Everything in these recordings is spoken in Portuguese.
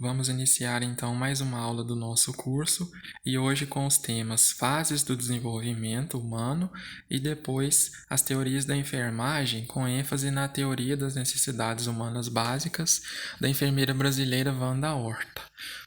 Vamos iniciar então mais uma aula do nosso curso e hoje com os temas Fases do Desenvolvimento Humano e depois as teorias da enfermagem, com ênfase na teoria das necessidades humanas básicas da enfermeira brasileira Wanda Horta.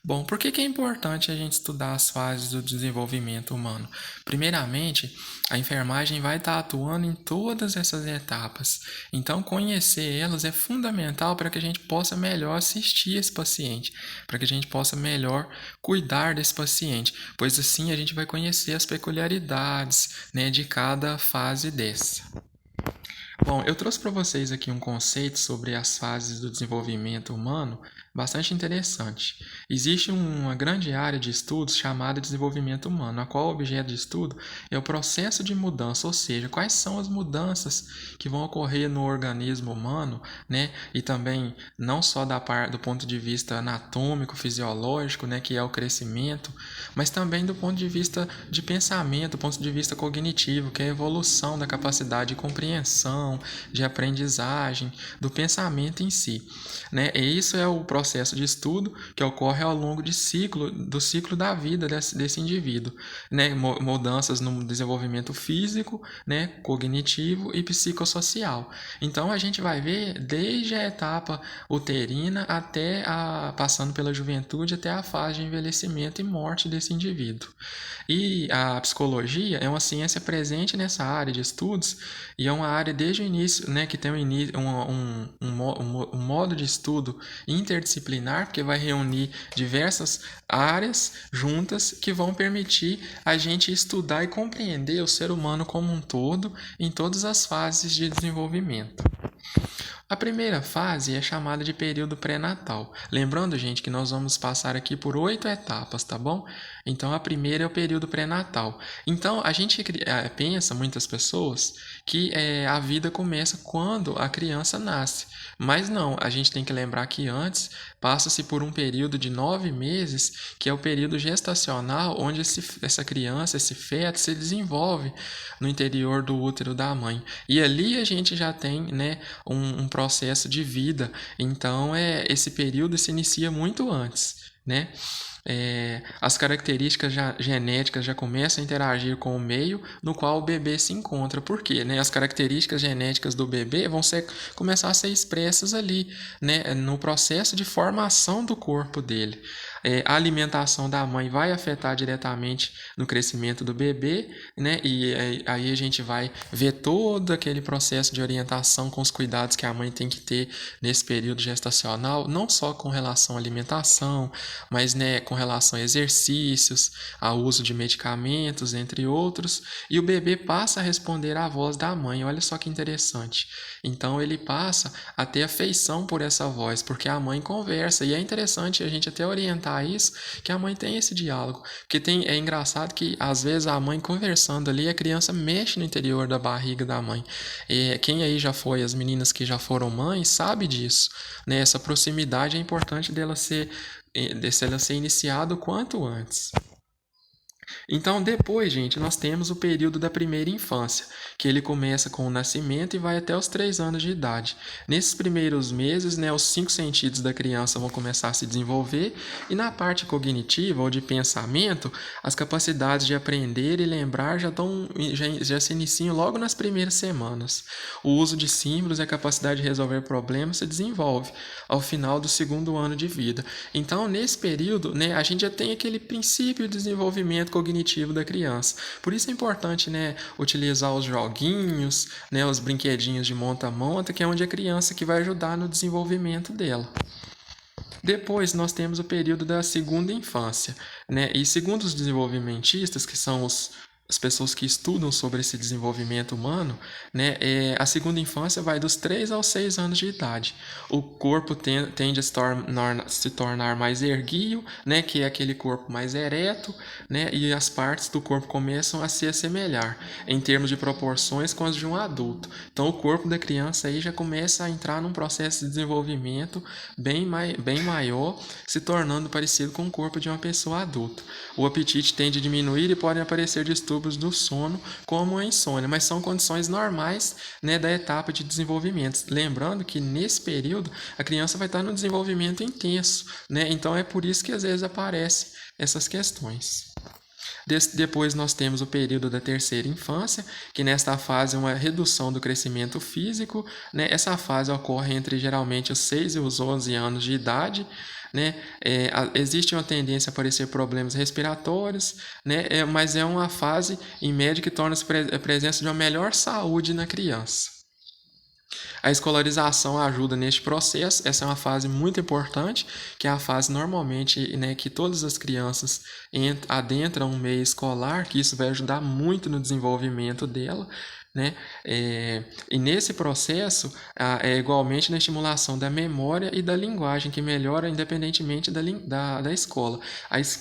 Bom, por que é importante a gente estudar as fases do desenvolvimento humano? Primeiramente, a enfermagem vai estar atuando em todas essas etapas, então conhecer elas é fundamental para que a gente possa melhor assistir esse paciente, para que a gente possa melhor cuidar desse paciente, pois assim a gente vai conhecer as peculiaridades, né, de cada fase dessa. Bom, eu trouxe para vocês aqui um conceito sobre as fases do desenvolvimento humano bastante interessante. Existe uma grande área de estudos chamada desenvolvimento humano, a qual o objeto de estudo é o processo de mudança, ou seja, quais são as mudanças que vão ocorrer no organismo humano, né? E também não só do ponto de vista anatômico, fisiológico, né, que é o crescimento, mas também do ponto de vista de pensamento, do ponto de vista cognitivo, que é a evolução da capacidade de compreensão, de aprendizagem, do pensamento em si, né? E isso é o processo de estudo que ocorre ao longo do ciclo da vida desse indivíduo, né? Mudanças no desenvolvimento físico, né? Cognitivo e psicossocial. Então a gente vai ver desde a etapa uterina passando pela juventude até a fase de envelhecimento e morte desse indivíduo. E a psicologia é uma ciência presente nessa área de estudos e é uma área desde o início, né, que tem um modo de estudo interdisciplinar, porque vai reunir diversas áreas juntas que vão permitir a gente estudar e compreender o ser humano como um todo em todas as fases de desenvolvimento. A primeira fase é chamada de período pré-natal. Lembrando, gente, que nós vamos passar aqui por 8 etapas, tá bom? Então, a primeira é o período pré-natal. Então, a gente pensa, muitas pessoas, que a vida começa quando a criança nasce. Mas não, a gente tem que lembrar que antes passa-se por um período de 9 meses, que é o período gestacional, onde essa criança, esse feto, se desenvolve no interior do útero da mãe. E ali a gente já tem, né, um processo de vida. Então, esse período se inicia muito antes, né? As características genéticas já começam a interagir com o meio no qual o bebê se encontra. Por quê? Né? As características genéticas do bebê vão começar a ser expressas ali, né? No processo de formação do corpo dele. A alimentação da mãe vai afetar diretamente no crescimento do bebê, né? E aí a gente vai ver todo aquele processo de orientação com os cuidados que a mãe tem que ter nesse período gestacional, não só com relação à alimentação, mas, né, com relação a exercícios, ao uso de medicamentos, entre outros, e o bebê passa a responder à voz da mãe. Olha só que interessante. Então ele passa a ter afeição por essa voz, porque a mãe conversa, e é interessante a gente até orientar isso, que a mãe tem esse diálogo, porque é engraçado que às vezes a mãe conversando ali, a criança mexe no interior da barriga da mãe. Quem aí já foi, as meninas que já foram mães, sabe disso, né? Essa proximidade é importante dela ser iniciada o quanto antes. Então, depois, gente, nós temos o período da primeira infância, que ele começa com o nascimento e vai até os 3 anos de idade. Nesses primeiros meses, né, os 5 sentidos da criança vão começar a se desenvolver e na parte cognitiva ou de pensamento, as capacidades de aprender e lembrar já se iniciam logo nas primeiras semanas. O uso de símbolos e a capacidade de resolver problemas se desenvolve ao final do 2º ano de vida. Então, nesse período, né, a gente já tem aquele princípio de desenvolvimento cognitivo da criança. Por isso é importante, né, utilizar os joguinhos, né, os brinquedinhos de monta-monta, que é onde a criança que vai ajudar no desenvolvimento dela. Depois nós temos o período da segunda infância, né? E segundo os desenvolvimentistas, que são as pessoas que estudam sobre esse desenvolvimento humano, né, a segunda infância vai dos 3 aos 6 anos de idade. O corpo tende a se tornar mais erguido, né, que é aquele corpo mais ereto, né, e as partes do corpo começam a se assemelhar em termos de proporções com as de um adulto. Então o corpo da criança aí já começa a entrar num processo de desenvolvimento bem maior, se tornando parecido com o corpo de uma pessoa adulta. O apetite tende a diminuir e podem aparecer distúrbios distúrbios do sono, como a insônia, mas são condições normais, né, da etapa de desenvolvimento. Lembrando que nesse período a criança vai estar no desenvolvimento intenso, né? Então é por isso que às vezes aparecem essas questões. Depois nós temos o período da terceira infância, que nesta fase é uma redução do crescimento físico, né? Essa fase ocorre entre geralmente os 6 e os 11 anos de idade, né? Existe uma tendência a aparecer problemas respiratórios, né? Mas é uma fase, em média, que torna a presença de uma melhor saúde na criança. A escolarização ajuda neste processo, essa é uma fase muito importante, que é a fase normalmente, né, que todas as crianças adentram um meio escolar, que isso vai ajudar muito no desenvolvimento dela, né? E nesse processo é igualmente na estimulação da memória e da linguagem, que melhora independentemente da escola.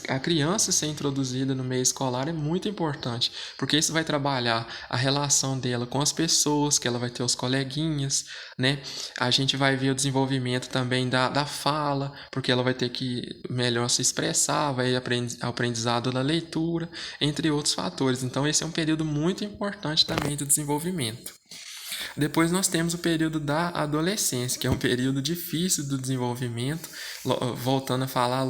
A criança ser introduzida no meio escolar é muito importante, porque isso vai trabalhar a relação dela com as pessoas, que ela vai ter os coleguinhas, né? A gente vai ver o desenvolvimento também da fala, porque ela vai ter que melhor se expressar, vai aprendizado da leitura, entre outros fatores. Então esse é um período muito importante também do desenvolvimento. Depois nós temos o período da adolescência, que é um período difícil do desenvolvimento. Voltando a falar,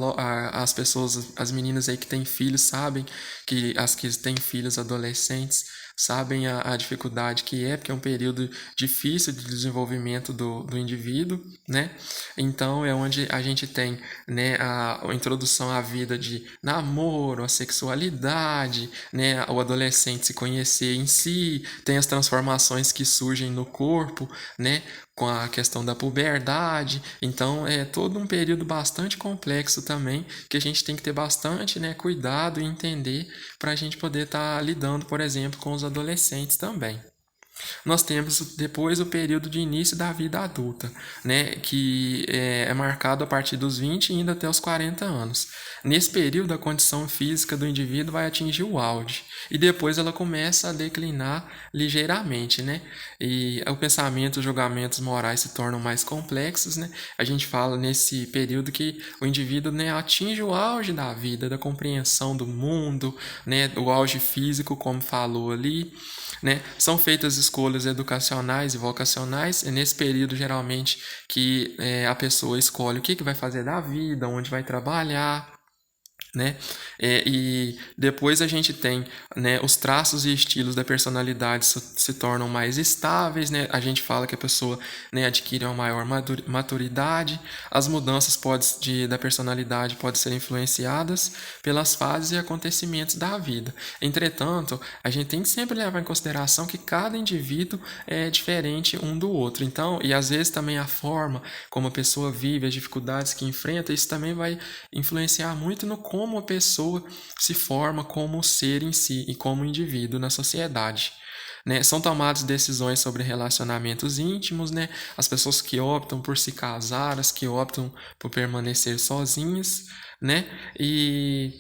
as pessoas, as meninas aí que têm filhos sabem que as que têm filhos adolescentes sabem a dificuldade que é, porque é um período difícil de desenvolvimento do indivíduo, né? Então é onde a gente tem, né, a introdução à vida de namoro, a sexualidade, né, o adolescente se conhecer em si, tem as transformações que surgem no corpo, né, com a questão da puberdade. Então é todo um período bastante complexo também, que a gente tem que ter bastante, né, cuidado e entender para a gente poder estar lidando, por exemplo, com os adolescentes também. Nós temos depois o período de início da vida adulta, né, que é marcado a partir dos 20 e indo até os 40 anos. Nesse período, a condição física do indivíduo vai atingir o auge e depois ela começa a declinar ligeiramente, né? E o pensamento, os julgamentos morais se tornam mais complexos, né? A gente fala nesse período que o indivíduo, né, atinge o auge da vida, da compreensão do mundo, né, o auge físico, como falou ali, né? São feitas escolhas educacionais e vocacionais, é nesse período geralmente que a pessoa escolhe o que vai fazer da vida, onde vai trabalhar, né? E depois a gente tem, né, os traços e estilos da personalidade se tornam mais estáveis, né? A gente fala que a pessoa, né, adquire uma maior maturidade. As mudanças da personalidade podem ser influenciadas pelas fases e acontecimentos da vida. Entretanto, a gente tem que sempre levar em consideração que cada indivíduo é diferente um do outro. Então, e às vezes também a forma como a pessoa vive, as dificuldades que enfrenta, isso também vai influenciar muito no como a pessoa se forma como ser em si e como indivíduo na sociedade. Né? São tomadas decisões sobre relacionamentos íntimos, né? As pessoas que optam por se casar, as que optam por permanecer sozinhas, né? E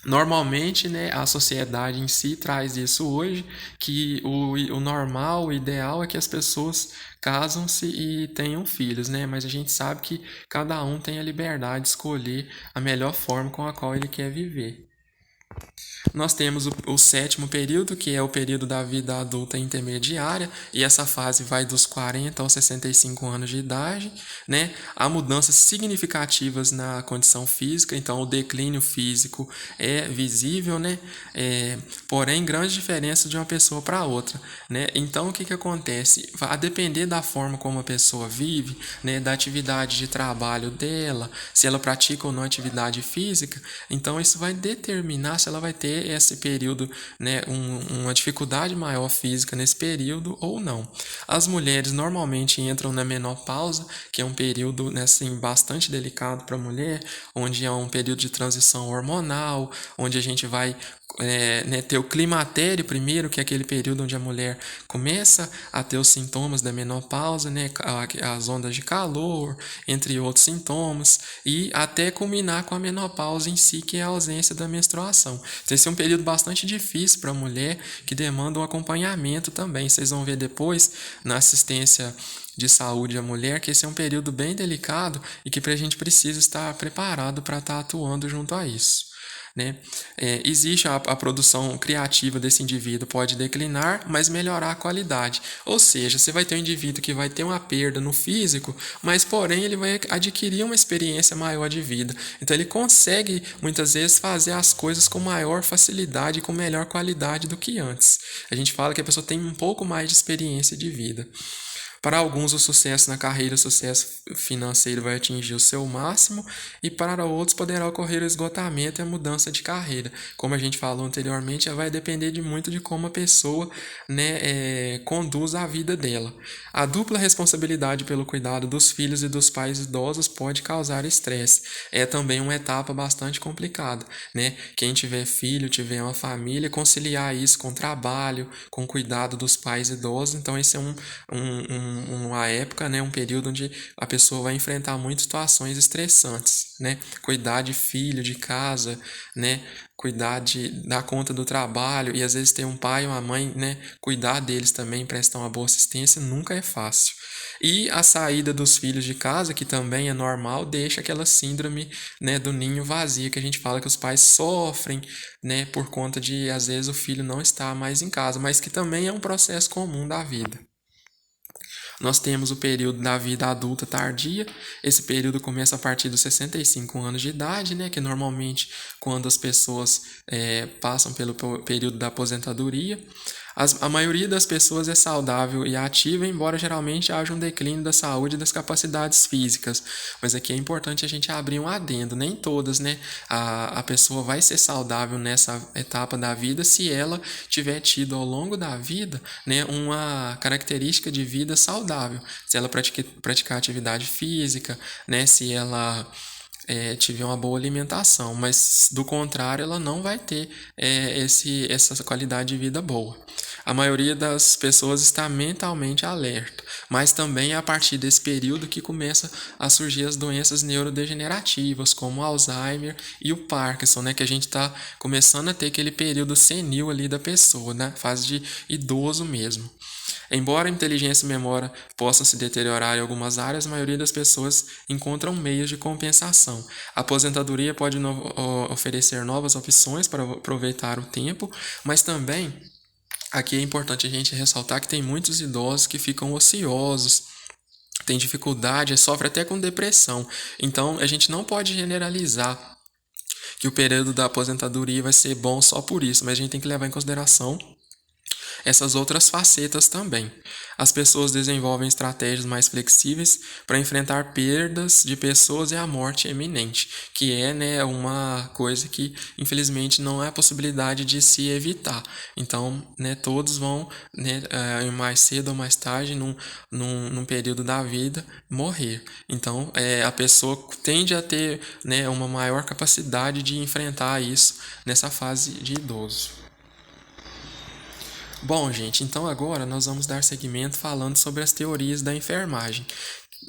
normalmente, né, a sociedade em si traz isso hoje, que o normal, o ideal é que as pessoas casam-se e tenham filhos, né? Mas a gente sabe que cada um tem a liberdade de escolher a melhor forma com a qual ele quer viver. Nós temos o sétimo período, que é o período da vida adulta intermediária, e essa fase vai dos 40 aos 65 anos de idade, né? Há mudanças significativas na condição física, então o declínio físico é visível, né? Porém, grande diferença de uma pessoa para outra, né? Então, o que acontece? A depender da forma como a pessoa vive, né, da atividade de trabalho dela, se ela pratica ou não atividade física, então isso vai determinar se ela vai ter esse período, né, uma dificuldade maior física nesse período ou não. As mulheres normalmente entram na menopausa, que é um período, né, assim, bastante delicado para a mulher, onde é um período de transição hormonal, onde a gente vai né, ter o climatério primeiro, que é aquele período onde a mulher começa a ter os sintomas da menopausa, né, as ondas de calor, entre outros sintomas, e até culminar com a menopausa em si, que é a ausência da menstruação. Então, esse é um período bastante difícil para a mulher, que demanda um acompanhamento também. Vocês vão ver depois na assistência de saúde à mulher que esse é um período bem delicado e que a gente precisa estar preparado para estar atuando junto a isso. né? Existe a produção criativa desse indivíduo pode declinar, mas melhorar a qualidade. Ou seja, você vai ter um indivíduo que vai ter uma perda no físico, mas porém ele vai adquirir uma experiência maior de vida. Então ele consegue muitas vezes fazer as coisas com maior facilidade e com melhor qualidade do que antes. A gente fala que a pessoa tem um pouco mais de experiência de vida. Para alguns, o sucesso na carreira, o sucesso financeiro vai atingir o seu máximo, e para outros poderá ocorrer o esgotamento e a mudança de carreira. Como a gente falou anteriormente, vai depender de muito de como a pessoa, né, conduz a vida dela. A dupla responsabilidade pelo cuidado dos filhos e dos pais idosos pode causar estresse. É também uma etapa bastante complicada, né? Quem tiver filho, tiver uma família, conciliar isso com trabalho, com cuidado dos pais idosos, então esse é uma época, né, um período onde a pessoa vai enfrentar muitas situações estressantes, né? Cuidar de filho, de casa, né? Cuidar de dar conta do trabalho e às vezes ter um pai ou uma mãe, né? Cuidar deles também, prestar uma boa assistência, nunca é fácil. E a saída dos filhos de casa, que também é normal, deixa aquela síndrome, né, do ninho vazio, que a gente fala que os pais sofrem, né, por conta de às vezes o filho não estar mais em casa, mas que também é um processo comum da vida. Nós temos o período da vida adulta tardia. Esse período começa a partir dos 65 anos de idade, né? Que normalmente quando as pessoas passam pelo período da aposentadoria. A maioria das pessoas é saudável e ativa, embora geralmente haja um declínio da saúde e das capacidades físicas. Mas aqui é importante a gente abrir um adendo, nem todas, né? A pessoa vai ser saudável nessa etapa da vida se ela tiver tido ao longo da vida, né, uma característica de vida saudável. Se ela praticar atividade física, né, se ela tiver uma boa alimentação, mas do contrário ela não vai ter essa qualidade de vida boa. A maioria das pessoas está mentalmente alerta, mas também é a partir desse período que começa a surgir as doenças neurodegenerativas, como o Alzheimer e o Parkinson, né, que a gente está começando a ter aquele período senil ali da pessoa, né, fase de idoso mesmo. Embora a inteligência e a memória possam se deteriorar em algumas áreas, a maioria das pessoas encontram meios de compensação. A aposentadoria pode oferecer novas opções para aproveitar o tempo, mas também aqui é importante a gente ressaltar que tem muitos idosos que ficam ociosos, têm dificuldade, sofrem até com depressão. Então a gente não pode generalizar que o período da aposentadoria vai ser bom só por isso, mas a gente tem que levar em consideração essas outras facetas também. As pessoas desenvolvem estratégias mais flexíveis para enfrentar perdas de pessoas e a morte iminente, que é, né, uma coisa que infelizmente não é possibilidade de se evitar. Então, né, todos vão, né, mais cedo ou mais tarde, num período da vida, morrer. Então, a pessoa tende a ter, né, uma maior capacidade de enfrentar isso nessa fase de idoso. Bom, gente, então agora nós vamos dar seguimento falando sobre as teorias da enfermagem.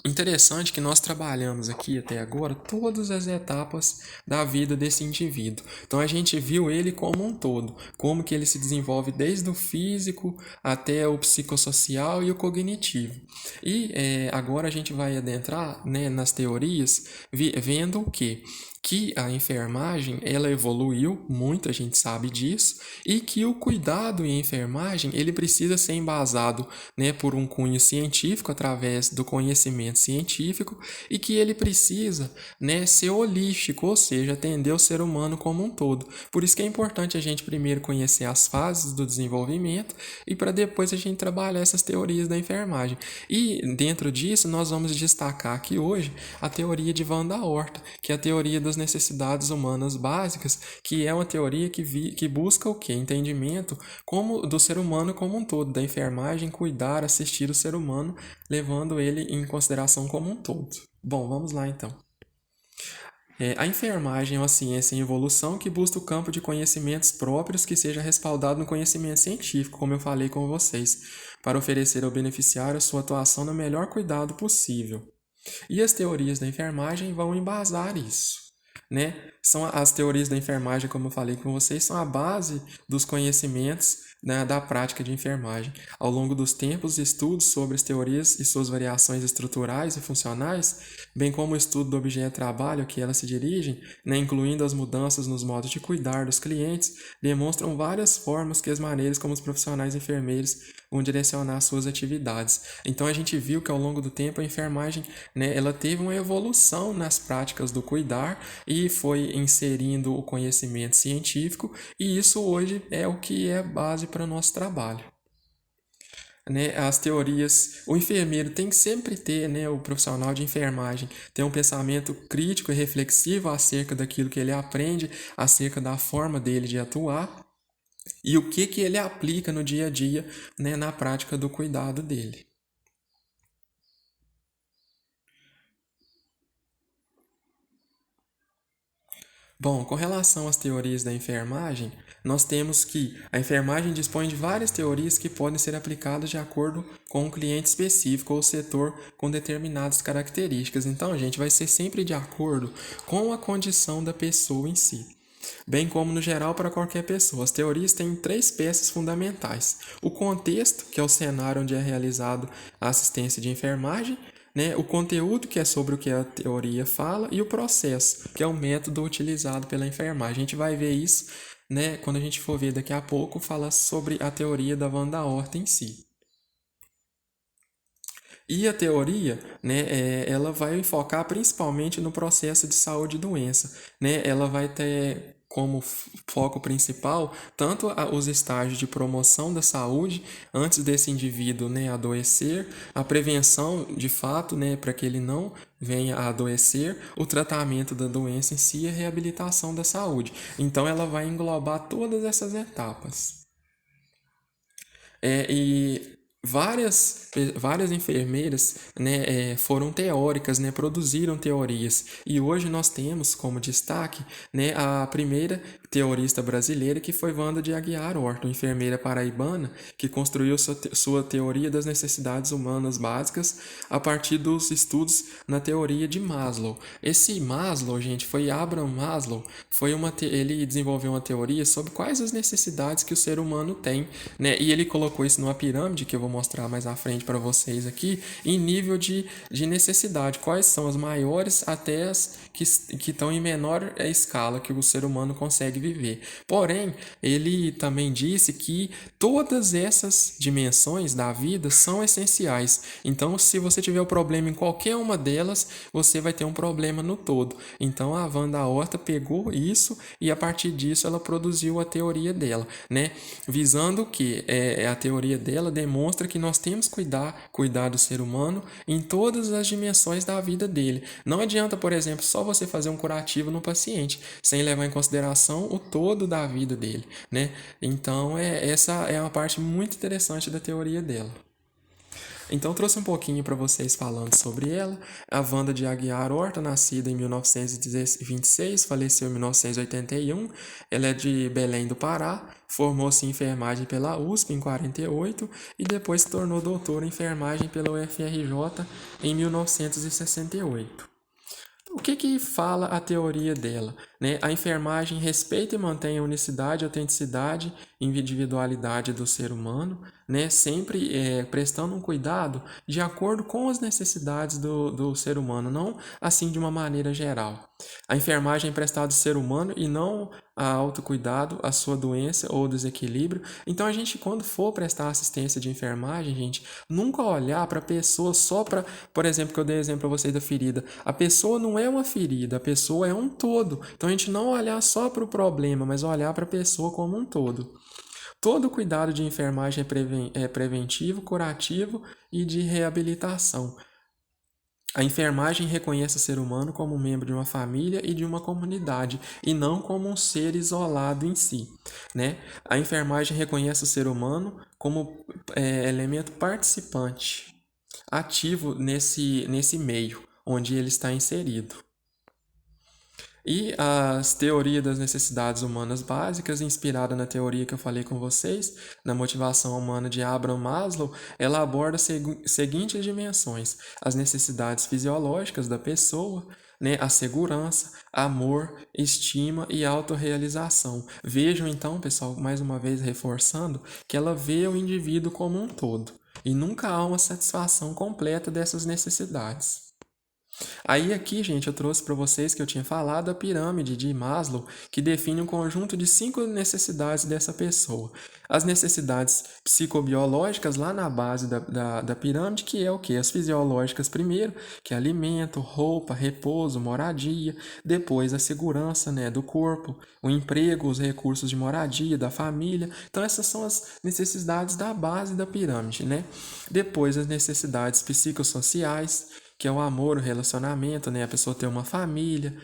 Interessante que nós trabalhamos aqui até agora todas as etapas da vida desse indivíduo. Então a gente viu ele como um todo, como que ele se desenvolve desde o físico até o psicossocial e o cognitivo. E agora a gente vai adentrar, né, nas teorias, vendo o quê? Que a enfermagem ela evoluiu muito, a gente sabe disso, e que o cuidado em enfermagem ele precisa ser embasado, né, por um cunho científico através do conhecimento científico, e que ele precisa, né, ser holístico, ou seja, atender o ser humano como um todo. Por isso que é importante a gente primeiro conhecer as fases do desenvolvimento e para depois a gente trabalhar essas teorias da enfermagem. E dentro disso nós vamos destacar aqui hoje a teoria de Van da Horta, que é a teoria das necessidades humanas básicas, que é uma teoria que busca o quê? Entendimento como do ser humano como um todo, da enfermagem, cuidar, assistir o ser humano, levando ele em consideração como um todo. Bom, vamos lá então. A enfermagem é uma ciência em evolução que busca o campo de conhecimentos próprios que seja respaldado no conhecimento científico, como eu falei com vocês, para oferecer ao beneficiário a sua atuação no melhor cuidado possível. E as teorias da enfermagem vão embasar isso, né? São as teorias da enfermagem, como eu falei com vocês, são a base dos conhecimentos, da prática de enfermagem. Ao longo dos tempos, estudos sobre as teorias e suas variações estruturais e funcionais, bem como o estudo do objeto de trabalho a que elas se dirigem, incluindo as mudanças nos modos de cuidar dos clientes, demonstram várias formas que as maneiras como os profissionais enfermeiros vão direcionar suas atividades. Então a gente viu que ao longo do tempo a enfermagem, ela teve uma evolução nas práticas do cuidar e foi inserindo o conhecimento científico, e isso hoje é o que é base para o nosso trabalho. As teorias, o enfermeiro tem que sempre ter, o profissional de enfermagem, ter um pensamento crítico e reflexivo acerca daquilo que ele aprende, acerca da forma dele de atuar e o que ele aplica no dia a dia, na prática do cuidado dele. Bom, com relação às teorias da enfermagem, nós temos que a enfermagem dispõe de várias teorias que podem ser aplicadas de acordo com um cliente específico ou setor com determinadas características. Então, a gente vai ser sempre de acordo com a condição da pessoa em si, bem como no geral para qualquer pessoa. As teorias têm três peças fundamentais: o contexto, que é o cenário onde é realizado a assistência de enfermagem, o conteúdo, que é sobre o que a teoria fala, e o processo, que é o método utilizado pela enfermagem. A gente vai ver isso, quando a gente for ver daqui a pouco, falar sobre a teoria da Wanda Horta em si. E a teoria, ela vai focar principalmente no processo de saúde e doença, Ela vai ter como foco principal tanto os estágios de promoção da saúde antes desse indivíduo, adoecer, a prevenção de fato, para que ele não venha a adoecer, o tratamento da doença em si e a reabilitação da saúde. Então ela vai englobar todas essas etapas. E várias enfermeiras, foram teóricas, produziram teorias. E hoje nós temos como destaque, a primeira teorista brasileira, que foi Wanda de Aguiar Horta, enfermeira paraibana, que construiu sua teoria das necessidades humanas básicas a partir dos estudos na teoria de Maslow. Esse Maslow, gente, foi Abraham Maslow, ele desenvolveu uma teoria sobre quais as necessidades que o ser humano tem, e ele colocou isso numa pirâmide, que eu vou mostrar mais à frente para vocês aqui, em nível de necessidade. Quais são as maiores até as que estão em menor escala que o ser humano consegue viver. Porém, ele também disse que todas essas dimensões da vida são essenciais. Então, se você tiver um problema em qualquer uma delas, você vai ter um problema no todo. Então, a Wanda Horta pegou isso e, a partir disso, ela produziu a teoria dela, visando que a teoria dela demonstra que nós temos que cuidar do ser humano em todas as dimensões da vida dele. Não adianta, por exemplo, só você fazer um curativo no paciente, sem levar em consideração o todo da vida dele, Então, essa é uma parte muito interessante da teoria dela. Então, trouxe um pouquinho para vocês falando sobre ela. A Wanda de Aguiar Horta, nascida em 1926, faleceu em 1981. Ela é de Belém do Pará, formou-se em enfermagem pela USP em 48 e depois se tornou doutora em enfermagem pela UFRJ em 1968. O que fala a teoria dela? A enfermagem respeita e mantém a unicidade, autenticidade e individualidade do ser humano, sempre prestando um cuidado de acordo com as necessidades do ser humano, não assim de uma maneira geral. A enfermagem é prestada ao ser humano e não a autocuidado, a sua doença ou desequilíbrio. Então, a gente, quando for prestar assistência de enfermagem, gente, nunca olhar para a pessoa só para, por exemplo, que eu dei exemplo para vocês da ferida. A pessoa não é uma ferida, a pessoa é um todo. Então, a gente não olhar só para o problema, mas olhar para a pessoa como um todo. Todo cuidado de enfermagem é preventivo, curativo e de reabilitação. A enfermagem reconhece o ser humano como membro de uma família e de uma comunidade, e não como um ser isolado em si, A enfermagem reconhece o ser humano como elemento participante, ativo nesse meio onde ele está inserido. E as teorias das necessidades humanas básicas, inspirada na teoria que eu falei com vocês, na motivação humana de Abraham Maslow, ela aborda seguintes dimensões: as necessidades fisiológicas da pessoa, né, a segurança, amor, estima e autorrealização. Vejam então, pessoal, mais uma vez reforçando, que ela vê o indivíduo como um todo e nunca há uma satisfação completa dessas necessidades. Aí aqui, gente, eu trouxe para vocês que eu tinha falado a pirâmide de Maslow, que define um conjunto de 5 necessidades dessa pessoa. As necessidades psicobiológicas lá na base da pirâmide, que é o quê? As fisiológicas primeiro, que é alimento, roupa, repouso, moradia. Depois a segurança, né, do corpo, o emprego, os recursos de moradia, da família. Então essas são as necessidades da base da pirâmide, né? Depois as necessidades psicossociais, que é o amor, o relacionamento, né? A pessoa ter uma família,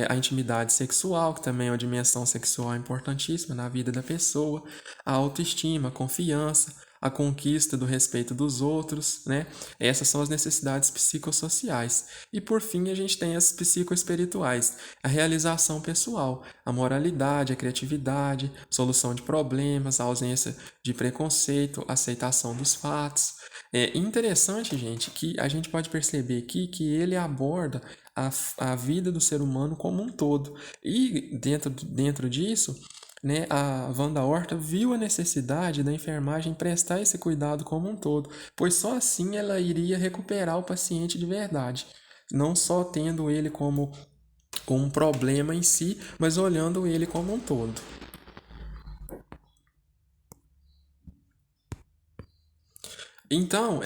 a intimidade sexual, que também é uma dimensão sexual importantíssima na vida da pessoa, a autoestima, a confiança, a conquista do respeito dos outros, né? Essas são as necessidades psicossociais. E por fim, a gente tem as psicoespirituais, a realização pessoal, a moralidade, a criatividade, solução de problemas, a ausência de preconceito, aceitação dos fatos. É interessante, gente, que a gente pode perceber aqui que ele aborda a vida do ser humano como um todo. E dentro disso, né, a Wanda Horta viu a necessidade da enfermagem prestar esse cuidado como um todo, pois só assim ela iria recuperar o paciente de verdade, não só tendo ele como um problema em si, mas olhando ele como um todo. Então,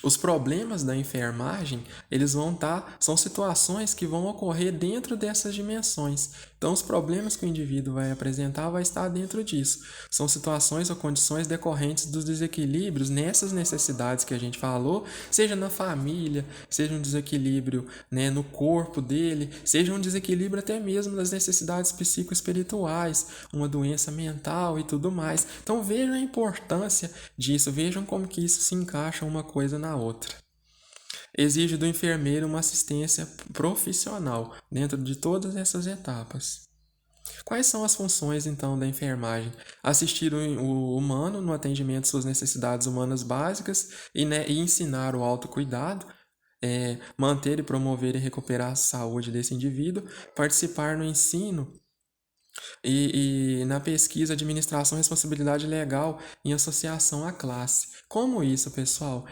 os problemas da enfermagem, eles vão são situações que vão ocorrer dentro dessas dimensões. Então, os problemas que o indivíduo vai apresentar vai estar dentro disso. São situações ou condições decorrentes dos desequilíbrios nessas necessidades que a gente falou, seja na família, seja um desequilíbrio, né, no corpo dele, seja um desequilíbrio até mesmo das necessidades psicoespirituais, uma doença mental e tudo mais. Então, vejam a importância disso, vejam como que isso se encaixa uma coisa na outra. Exige do enfermeiro uma assistência profissional dentro de todas essas etapas. Quais são as funções, então, da enfermagem? Assistir o humano no atendimento de suas necessidades humanas básicas e ensinar o autocuidado, manter e promover e recuperar a saúde desse indivíduo, participar no ensino e na pesquisa, administração e responsabilidade legal em associação à classe. Como isso, pessoal?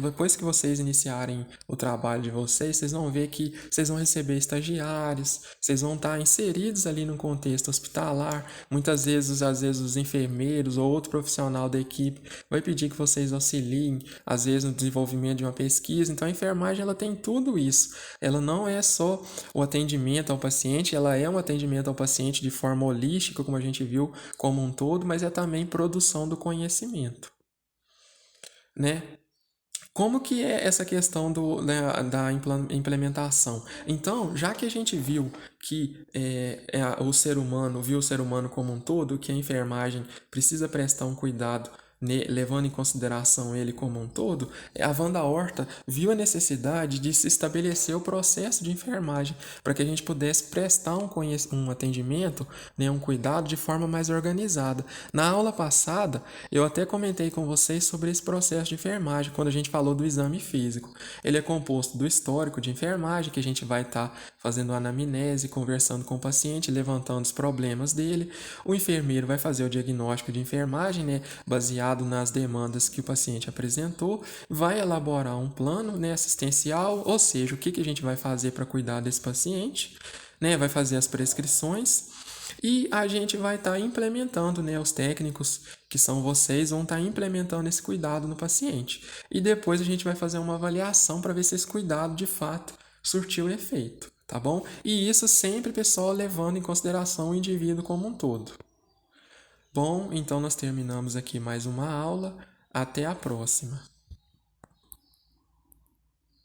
Depois que vocês iniciarem o trabalho de vocês, vocês vão ver que vocês vão receber estagiários, vocês vão estar inseridos ali no contexto hospitalar. Muitas vezes, às vezes, os enfermeiros ou outro profissional da equipe vai pedir que vocês auxiliem, às vezes, no desenvolvimento de uma pesquisa. Então, a enfermagem ela tem tudo isso. Ela não é só o atendimento ao paciente, ela é um atendimento ao paciente de forma holística, como a gente viu, como um todo, mas é também produção do conhecimento, né? Como que é essa questão da implementação? Então, já que a gente viu que o ser humano, viu o ser humano como um todo, que a enfermagem precisa prestar um cuidado levando em consideração ele como um todo, a Wanda Horta viu a necessidade de se estabelecer o processo de enfermagem para que a gente pudesse prestar um atendimento, né, um cuidado de forma mais organizada. Na aula passada, eu até comentei com vocês sobre esse processo de enfermagem, quando a gente falou do exame físico. Ele é composto do histórico de enfermagem, que a gente vai estar fazendo anamnese, conversando com o paciente, levantando os problemas dele. O enfermeiro vai fazer o diagnóstico de enfermagem, né, baseado nas demandas que o paciente apresentou, vai elaborar um plano, né, assistencial, ou seja, o que a gente vai fazer para cuidar desse paciente, né, vai fazer as prescrições e a gente vai estar implementando, né, os técnicos que são vocês vão estar implementando esse cuidado no paciente. E depois a gente vai fazer uma avaliação para ver se esse cuidado de fato surtiu efeito, tá bom? E isso sempre, pessoal, levando em consideração o indivíduo como um todo. Bom, então nós terminamos aqui mais uma aula. Até a próxima.